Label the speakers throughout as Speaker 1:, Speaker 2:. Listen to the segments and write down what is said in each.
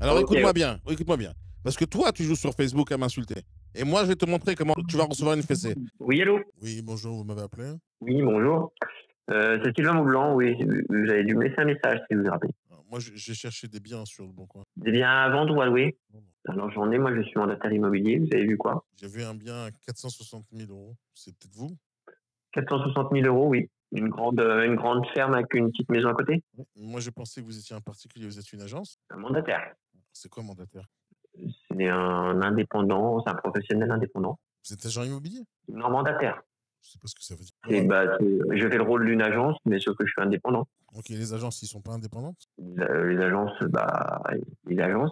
Speaker 1: Alors
Speaker 2: Ok.
Speaker 1: écoute-moi bien, écoute-moi bien. Parce que toi, tu joues sur Facebook à m'insulter. Et moi, je vais te montrer comment tu vas recevoir une fessée.
Speaker 2: Oui, allô?
Speaker 1: Oui, bonjour, vous m'avez appelé.
Speaker 2: Oui, bonjour. C'est Sylvain Maublanc, oui. Vous avez dû me laisser un message si vous vous rappelez.
Speaker 1: Alors, moi, j'ai cherché des biens sur le bon coin.
Speaker 2: Des biens à vendre ou à louer?
Speaker 1: Non, non.
Speaker 2: Alors j'en ai, moi je suis mandataire immobilier, vous avez vu quoi?
Speaker 1: J'ai vu un bien à 460 000 euros. C'est peut-être vous?
Speaker 2: 460 000 euros, oui. Une grande ferme avec une petite maison à côté?
Speaker 1: Oui. Moi, je pensais que vous étiez un particulier, vous êtes une agence.
Speaker 2: Un mandataire.
Speaker 1: C'est quoi mandataire?
Speaker 2: C'est un indépendant, c'est un professionnel indépendant.
Speaker 1: Vous êtes agent immobilier?
Speaker 2: Non, mandataire.
Speaker 1: Je sais pas ce que ça veut dire.
Speaker 2: Et
Speaker 1: Ouais.
Speaker 2: je fais le rôle d'une agence, mais sauf que je suis indépendant.
Speaker 1: Ok, les agences, ils sont pas indépendantes?
Speaker 2: Les agences,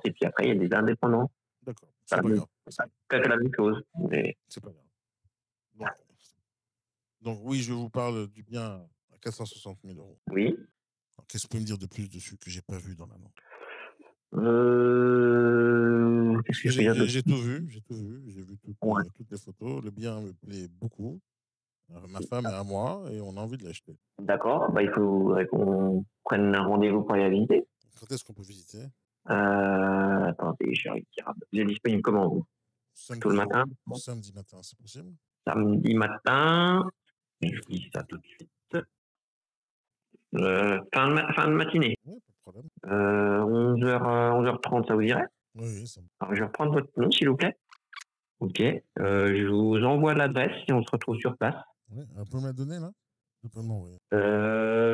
Speaker 2: et puis après il y a des indépendants.
Speaker 1: D'accord,
Speaker 2: C'est
Speaker 1: c'est pas grave.
Speaker 2: pas tout à fait la même chose. Mais
Speaker 1: C'est pas grave. Donc, donc oui, je vous parle du bien à 460 000 euros.
Speaker 2: oui.
Speaker 1: Alors, qu'est-ce que vous pouvez me dire de plus dessus que j'ai pas vu dans l'annonce?
Speaker 2: Qu'est-ce
Speaker 1: Parce
Speaker 2: que
Speaker 1: que
Speaker 2: je peux dire de
Speaker 1: j'ai tout vu, j'ai vu
Speaker 2: ouais.
Speaker 1: toutes les photos. Le bien me plaît beaucoup. Ma femme et à moi, et on a envie de l'acheter.
Speaker 2: D'accord, il faudrait qu'on prenne un rendez-vous pour y visiter.
Speaker 1: Quand est-ce qu'on peut visiter?
Speaker 2: Attendez, je regarde. Vous êtes disponible comment, vous? Plutôt le
Speaker 1: Samedi,
Speaker 2: matin?
Speaker 1: samedi matin, c'est possible?
Speaker 2: Samedi matin, je vous dis ça tout de suite. Fin de matinée.
Speaker 1: Oui, pas de problème.
Speaker 2: 11h30, ça vous irait?
Speaker 1: Oui, oui, ça me...
Speaker 2: Alors, je vais reprendre votre nom, s'il vous plaît. Ok. Je vous envoie l'adresse et on se retrouve sur place.
Speaker 1: Oui, vous pouvez me la donner, là? Vous pouvez m'envoyer.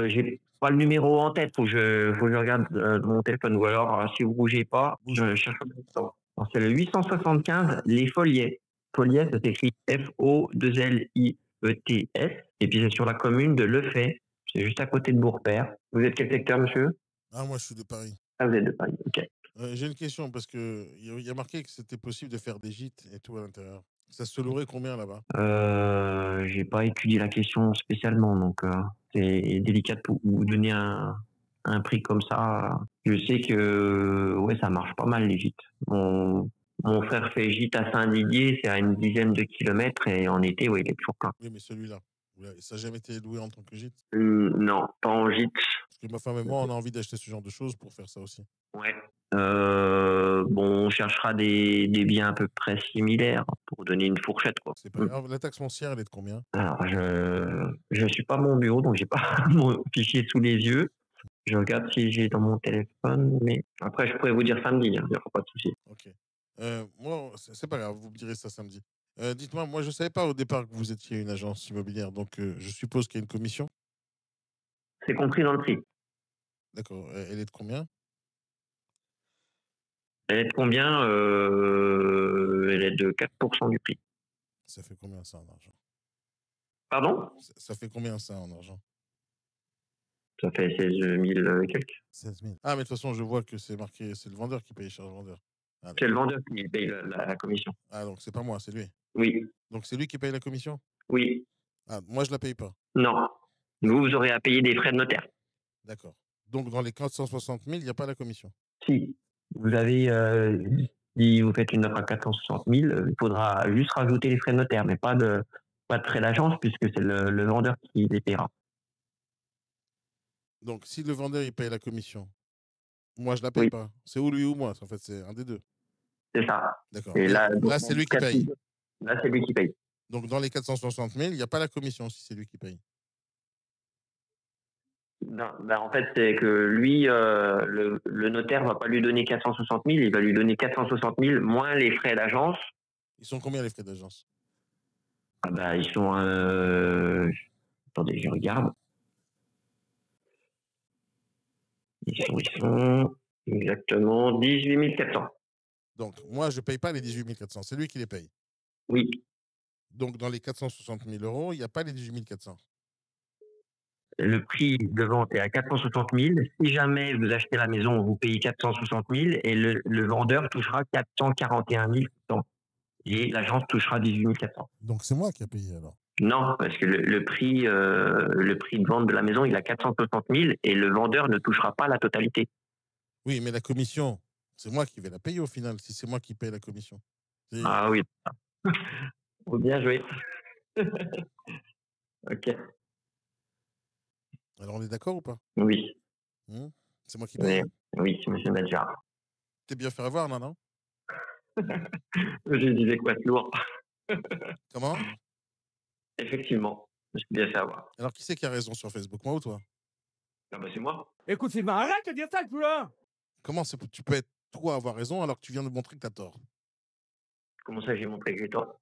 Speaker 2: J'ai pas le numéro en tête, faut que je regarde mon téléphone. Ou alors, si vous bougez pas, je cherche un peu. Alors, c'est le 875 Les Foliets. Foliets, ça s'écrit F-O-2-L-I-E-T-S. Et puis c'est sur la commune de Lefay. C'est juste à côté de Bourpère. Vous êtes quel secteur, monsieur?
Speaker 1: Ah, moi, je suis de Paris.
Speaker 2: Ah, vous êtes de Paris, ok.
Speaker 1: J'ai une question, parce que il y a marqué que c'était possible de faire des gîtes et tout à l'intérieur. Ça se louerait combien là-bas?
Speaker 2: J'ai pas étudié la question spécialement, donc c'est délicat de vous donner un prix comme ça. Je sais que ouais, ça marche pas mal les gîtes. Mon frère fait gîte à Saint-Didier, c'est à une dizaine de kilomètres et en été, ouais, il est toujours plein.
Speaker 1: Oui, mais celui-là, ça n'a jamais été loué en tant que gîte?
Speaker 2: Non, pas en gîte.
Speaker 1: Parce que ma femme et moi, on a envie d'acheter ce genre de choses pour faire ça aussi.
Speaker 2: Ouais. On cherchera des biens à peu près similaires pour donner une fourchette, quoi.
Speaker 1: C'est pas grave. La taxe foncière, elle est de combien?
Speaker 2: Alors, je suis pas à mon bureau, donc j'ai pas mon fichier sous les yeux. Je regarde si j'ai dans mon téléphone, mais après, je pourrais vous dire samedi, il n'y aura pas de souci.
Speaker 1: Ok. Moi, c'est pas grave, vous me direz ça samedi. Dites-moi, moi, je savais pas au départ que vous étiez une agence immobilière, donc je suppose qu'il y a une commission.
Speaker 2: C'est compris dans le prix.
Speaker 1: D'accord. Elle est de combien?
Speaker 2: Elle est de combien? Elle est de 4% du prix.
Speaker 1: Ça fait combien ça en argent?
Speaker 2: Pardon?
Speaker 1: Ça fait combien ça en argent?
Speaker 2: Ça fait 16 000 et quelques.
Speaker 1: 16 000. Ah, mais de toute façon, je vois que c'est marqué, c'est le vendeur qui paye les charges vendeur. Ah,
Speaker 2: C'est le
Speaker 1: d'accord.
Speaker 2: vendeur qui paye la commission.
Speaker 1: Ah, donc c'est pas moi, c'est lui.
Speaker 2: Oui,
Speaker 1: Donc c'est lui qui paye la commission?
Speaker 2: oui,
Speaker 1: Ah, moi, je la paye pas.
Speaker 2: non. Vous aurez à payer des frais de notaire.
Speaker 1: D'accord. Donc dans les 460 000, il n'y a pas la commission.
Speaker 2: Si vous avez, si vous faites une offre à 460 000, il faudra juste rajouter les frais de notaire, mais pas de frais d'agence puisque c'est le vendeur qui les paiera.
Speaker 1: Donc si le vendeur, il paye la commission, moi, je la paye
Speaker 2: Oui,
Speaker 1: pas. C'est ou lui ou moi, en fait, c'est un des deux.
Speaker 2: c'est ça.
Speaker 1: D'accord.
Speaker 2: Et
Speaker 1: Mais
Speaker 2: là,
Speaker 1: là, c'est lui qui paye.
Speaker 2: là, c'est lui qui paye.
Speaker 1: Donc dans les 460 000, il n'y a pas la commission si c'est lui qui paye.
Speaker 2: Non, en fait, c'est que lui, le notaire va pas lui donner 460 000, il va lui donner 460 000 moins les frais d'agence.
Speaker 1: Ils sont combien les frais d'agence?
Speaker 2: Ils sont, attendez, je regarde. Ils sont exactement 18 400.
Speaker 1: Donc moi, je ne paye pas les 18 400, c'est lui qui les paye.
Speaker 2: Oui,
Speaker 1: Donc dans les 460 000 euros, il n'y a pas les 18 400.
Speaker 2: le prix de vente est à 460 000. Si jamais vous achetez la maison, vous payez 460 000 et le vendeur touchera 441 100. Et l'agence touchera 18 400.
Speaker 1: Donc c'est moi qui ai payé alors.
Speaker 2: Non, parce que le prix de vente de la maison, il est à 460 000 et le vendeur ne touchera pas la totalité.
Speaker 1: Oui, mais la commission, c'est moi qui vais la payer au final, si c'est moi qui paye la commission.
Speaker 2: Ah oui. Bien joué. Ok.
Speaker 1: Alors on est d'accord ou pas?
Speaker 2: Oui.
Speaker 1: C'est moi qui
Speaker 2: Oui,
Speaker 1: paye?
Speaker 2: oui, monsieur Nadjar.
Speaker 1: T'es bien fait avoir, non, non?
Speaker 2: Je disais quoi de lourd.
Speaker 1: Comment?
Speaker 2: Effectivement, je me suis bien fait avoir.
Speaker 1: Alors, qui c'est qui a raison sur Facebook, moi ou toi?
Speaker 2: Ah bah, c'est moi.
Speaker 3: Écoute, Sylvain, arrête de dire ça, plus là.
Speaker 1: Comment tu peux être toi avoir raison alors que tu viens de montrer que tu as tort?
Speaker 2: Comment ça, j'ai montré que j'ai tort?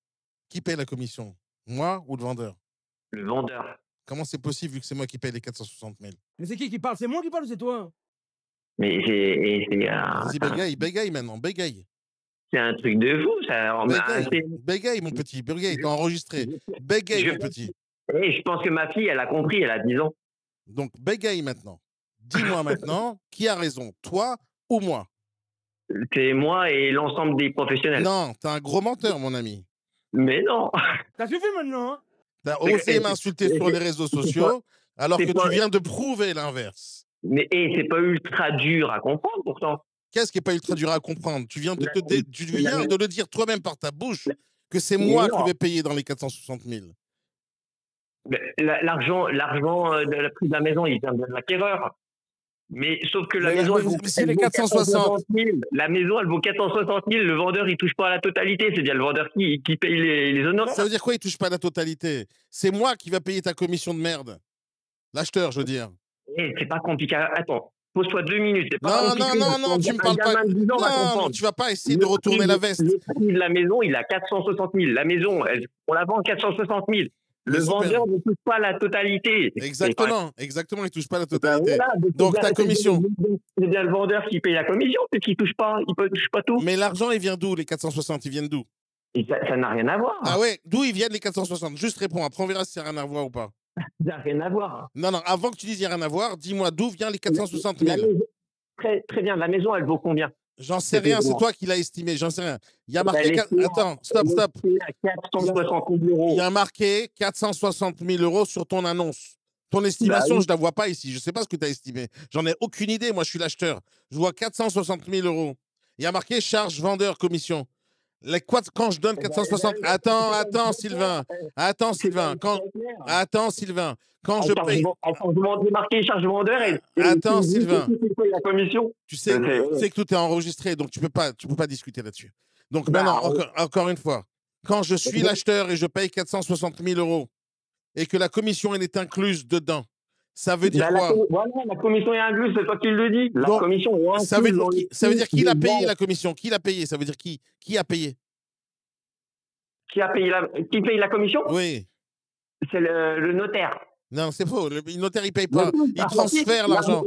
Speaker 1: Qui paye la commission? Moi ou le vendeur?
Speaker 2: Le vendeur.
Speaker 1: Comment c'est possible vu que c'est moi qui paye les 460 000?
Speaker 3: Mais c'est qui parle? C'est moi qui parle ou c'est toi?
Speaker 2: Mais c'est
Speaker 1: Vas-y, bégaye, bégaye maintenant, bégaye.
Speaker 2: c'est un truc de fou, ça.
Speaker 1: Bégaye, bégaye, mon petit, bégaye, t'as enregistré. Bégaye,
Speaker 2: Je,
Speaker 1: mon petit.
Speaker 2: je pense que ma fille, elle a compris, elle a 10 ans.
Speaker 1: Donc, bégaye maintenant. Dis-moi maintenant, qui a raison, toi ou moi?
Speaker 2: C'est moi et l'ensemble des professionnels.
Speaker 1: Non, t'es un gros menteur, mon ami.
Speaker 2: Mais non.
Speaker 3: Ça suffit maintenant, hein?
Speaker 1: T'as osé m'insulter sur les réseaux sociaux alors que tu viens de prouver l'inverse.
Speaker 2: Mais c'est pas ultra dur à comprendre pourtant.
Speaker 1: Qu'est-ce qui n'est pas ultra dur à comprendre? Tu viens de le dire toi-même par ta bouche que c'est
Speaker 2: Mais
Speaker 1: moi
Speaker 2: non.
Speaker 1: qui vais payer dans les 460 000.
Speaker 2: Mais l'argent de la prix de la maison, il vient de l'acquéreur. Mais sauf que la
Speaker 1: Mais
Speaker 2: maison,
Speaker 1: mais
Speaker 2: elle vaut,
Speaker 1: c'est
Speaker 2: elle
Speaker 1: les
Speaker 2: vaut
Speaker 1: 460.
Speaker 2: 000. La maison, elle vaut 460 000. Le vendeur, il touche pas à la totalité. C'est bien le vendeur qui paye les honoraires.
Speaker 1: Ça veut dire quoi, il touche pas la totalité? C'est moi qui va payer ta commission de merde. L'acheteur, je veux dire.
Speaker 2: C'est pas compliqué. Attends, pose-toi 2 minutes. C'est pas
Speaker 1: Non,
Speaker 2: compliqué.
Speaker 1: non, tu me parles pas.
Speaker 2: Un gamin de 10 ans va
Speaker 1: Non,
Speaker 2: comprendre.
Speaker 1: tu vas pas essayer de retourner la veste.
Speaker 2: Le prix de la maison, il a 460 000. La maison, on la vend à 460 000. Le vendeur ne touche pas la totalité.
Speaker 1: Exactement, il touche pas la totalité.
Speaker 2: Voilà,
Speaker 1: donc ta commission.
Speaker 2: C'est bien le vendeur qui paye la commission, puisqu'il touche pas, touche pas tout.
Speaker 1: Mais l'argent, il vient d'où, les 460? Ils viennent d'où?
Speaker 2: Et ça n'a rien à voir.
Speaker 1: Ah ouais, d'où ils viennent les 460? Juste réponds, après on verra si ça n'a rien à voir ou pas.
Speaker 2: Ça n'a rien à voir.
Speaker 1: Non, avant que tu dises il n'y a rien à voir, dis-moi d'où vient les 460 000?
Speaker 2: Très bien, la maison, elle vaut combien?
Speaker 1: J'en sais rien, c'est toi qui l'as estimé, j'en sais rien. Il y a marqué. Attends, stop.
Speaker 2: 460 000 euros.
Speaker 1: Il y a marqué 460 000 euros sur ton annonce. Ton estimation, je ne la vois pas ici. Je ne sais pas ce que tu as estimé. J'en ai aucune idée. Moi, je suis l'acheteur. Je vois 460 000 euros. Il y a marqué charge vendeur commission. Quand je donne 460. Attends, Sylvain. Quand je paye.
Speaker 2: Attends, je marqué charge vendeur et.
Speaker 1: Attends, Sylvain.
Speaker 2: La commission.
Speaker 1: Tu sais que tout est enregistré, donc tu peux pas discuter là-dessus. Donc maintenant, encore une fois, quand je suis l'acheteur et je paye 460 000 euros et que la commission elle est incluse dedans, ça veut dire quoi?
Speaker 2: Voilà, la commission est incluse, c'est toi qui le dis. La commission est incluse.
Speaker 1: Ça veut dire qui l'a payé la commission? Qui l'a payé? Ça veut dire qui a payé?
Speaker 2: Qui paye la commission?
Speaker 1: Oui.
Speaker 2: C'est le notaire.
Speaker 1: Non, c'est faux. Le notaire, il paye pas. Il transfère l'argent.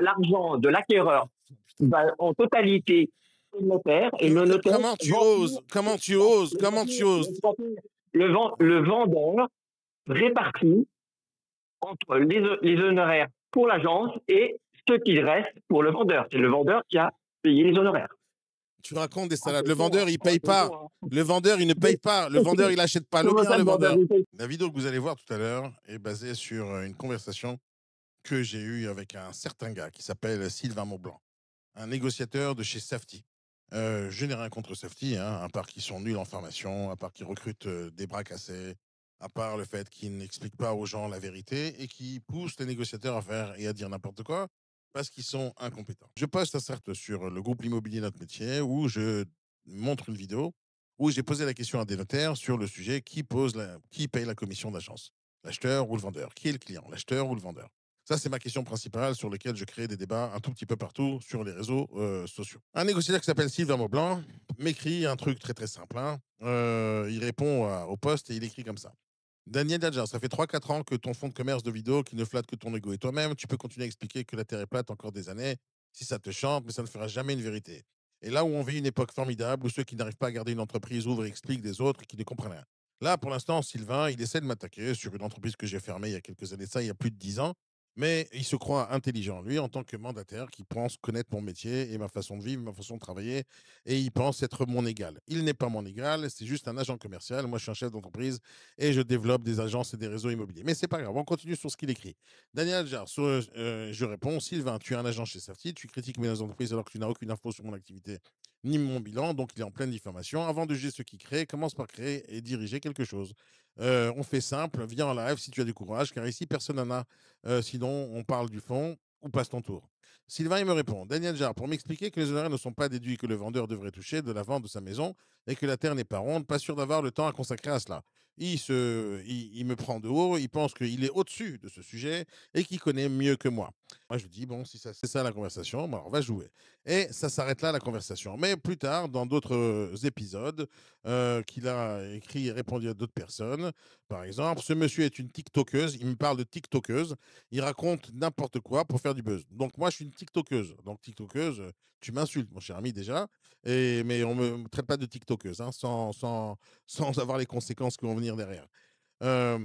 Speaker 2: L'argent de l'acquéreur va en totalité au notaire et le notaire.
Speaker 1: Comment tu oses?
Speaker 2: Le vendeur répartit entre les honoraires pour l'agence et ce qu'il reste pour le vendeur. C'est le vendeur qui a payé les honoraires.
Speaker 1: Tu racontes des salades. Le vendeur, il paye pas. Le vendeur, il ne paye pas. Le vendeur, il n'achète pas le bien, le vendeur. La vidéo que vous allez voir tout à l'heure est basée sur une conversation que j'ai eue avec un certain gars qui s'appelle Sylvain Maublanc, un négociateur de chez Safety. Je n'ai rien contre Safety, à part qu'ils sont nuls en formation, à part qu'ils recrutent des bras cassés, à part le fait qu'ils n'expliquent pas aux gens la vérité et qui poussent les négociateurs à faire et à dire n'importe quoi parce qu'ils sont incompétents. Je poste certes sur le groupe L'Immobilier Notre Métier où je montre une vidéo où j'ai posé la question à des notaires sur le sujet qui paye la commission d'agence, l'acheteur ou le vendeur? Qui est le client, l'acheteur ou le vendeur? Ça, c'est ma question principale sur laquelle je crée des débats un tout petit peu partout sur les réseaux sociaux. Un négociateur qui s'appelle Sylvain Maublanc m'écrit un truc très très simple. Il répond au poste et il écrit comme ça. Daniel Dadjar, ça fait 3-4 ans que ton fonds de commerce de vidéo qui ne flatte que ton ego et toi-même, tu peux continuer à expliquer que la Terre est plate encore des années, si ça te chante, mais ça ne fera jamais une vérité. Et là où on vit une époque formidable, où ceux qui n'arrivent pas à garder une entreprise ouvrent et expliquent des autres qui ne comprennent rien. Là, pour l'instant, Sylvain, il essaie de m'attaquer sur une entreprise que j'ai fermée il y a quelques années, il y a plus de 10 ans, mais il se croit intelligent, lui, en tant que mandataire, qui pense connaître mon métier et ma façon de vivre, ma façon de travailler, et il pense être mon égal. Il n'est pas mon égal, c'est juste un agent commercial. Moi, je suis un chef d'entreprise et je développe des agences et des réseaux immobiliers. Mais c'est pas grave, on continue sur ce qu'il écrit. Daniel Adjar, je réponds, Sylvain, tu es un agent chez Safety, tu critiques mes entreprises alors que tu n'as aucune info sur mon activité ni mon bilan, donc il est en pleine diffamation. Avant de juger ce qu'il crée, commence par créer et diriger quelque chose. On fait simple, viens en live si tu as du courage, car ici, personne n'en a. Sinon, on parle du fond ou passe ton tour. Sylvain, il me répond: Daniel Jarre, pour m'expliquer que les honoraires ne sont pas déduits que le vendeur devrait toucher de la vente de sa maison et que la terre n'est pas ronde, pas sûr d'avoir le temps à consacrer à cela. Il me prend de haut, il pense qu'il est au-dessus de ce sujet et qu'il connaît mieux que moi. Moi, je lui dis: bon, si c'est ça la conversation, bon, alors on va jouer. Et ça s'arrête là, la conversation. Mais plus tard, dans d'autres épisodes qu'il a écrit et répondu à d'autres personnes, par exemple, ce monsieur est une TikTokeuse, il me parle de TikTokeuse, il raconte n'importe quoi pour faire du buzz. Donc moi, je suis une TikTokeuse. Donc TikTokeuse, tu m'insultes, mon cher ami, déjà. Mais on ne me traite pas de TikTokeuse, hein, sans avoir les conséquences qui vont venir derrière. Euh,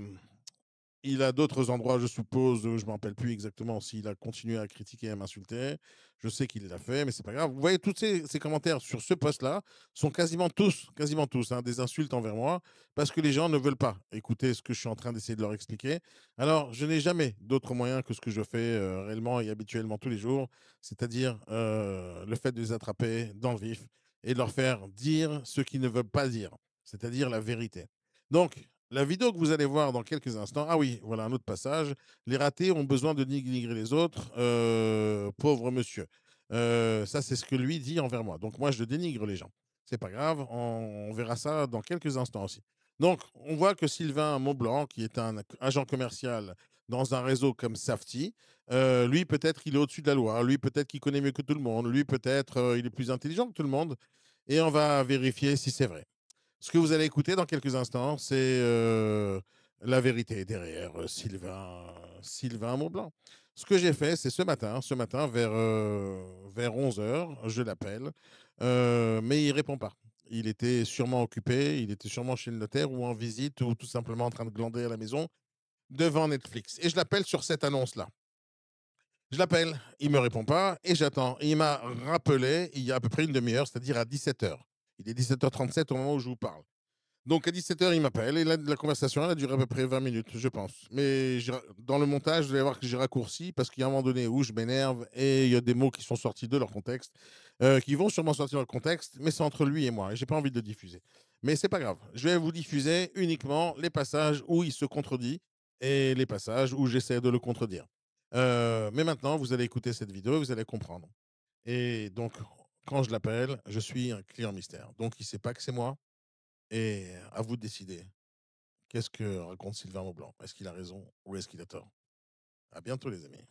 Speaker 1: il a d'autres endroits, je suppose, je ne me rappelle plus exactement s'il a continué à critiquer et à m'insulter. Je sais qu'il l'a fait, mais c'est pas grave. Vous voyez, tous ces commentaires sur ce post-là sont quasiment tous, hein, des insultes envers moi, parce que les gens ne veulent pas écouter ce que je suis en train d'essayer de leur expliquer. Alors, je n'ai jamais d'autre moyen que ce que je fais réellement et habituellement tous les jours, c'est-à-dire le fait de les attraper dans le vif et de leur faire dire ce qu'ils ne veulent pas dire, c'est-à-dire la vérité. Donc, la vidéo que vous allez voir dans quelques instants, ah oui, voilà un autre passage. Les ratés ont besoin de dénigrer les autres, pauvre monsieur. Ça, c'est ce que lui dit envers moi. Donc, moi, je dénigre les gens. C'est pas grave, on verra ça dans quelques instants aussi. Donc, on voit que Sylvain Montblanc, qui est un agent commercial dans un réseau comme Safety, lui, peut-être qu'il est au-dessus de la loi. Lui, peut-être qu'il connaît mieux que tout le monde. Lui, peut-être il est plus intelligent que tout le monde. Et on va vérifier si c'est vrai. Ce que vous allez écouter dans quelques instants, c'est la vérité derrière Sylvain Montblanc. Ce que j'ai fait, c'est ce matin vers 11 heures, je l'appelle, mais il ne répond pas. Il était sûrement occupé, il était sûrement chez le notaire ou en visite ou tout simplement en train de glander à la maison devant Netflix. Et je l'appelle sur cette annonce-là. Je l'appelle, il ne me répond pas et j'attends. Et il m'a rappelé il y a à peu près une demi-heure, c'est-à-dire à 17 heures. Il est 17h37 au moment où je vous parle. Donc à 17 heures, il m'appelle et la conversation, elle a duré à peu près 20 minutes, je pense. Mais dans le montage, vous allez voir que j'ai raccourci parce qu'il y a un moment donné où je m'énerve et il y a des mots qui sont sortis de leur contexte, qui vont sûrement sortir de leur contexte, mais c'est entre lui et moi et j'ai pas envie de le diffuser. Mais c'est pas grave, je vais vous diffuser uniquement les passages où il se contredit et les passages où j'essaie de le contredire. Mais maintenant, vous allez écouter cette vidéo et vous allez comprendre. Et donc, quand je l'appelle, je suis un client mystère. Donc, il ne sait pas que c'est moi. Et à vous de décider. Qu'est-ce que raconte Sylvain Maublanc? Est-ce qu'il a raison ou est-ce qu'il a tort? À bientôt, les amis.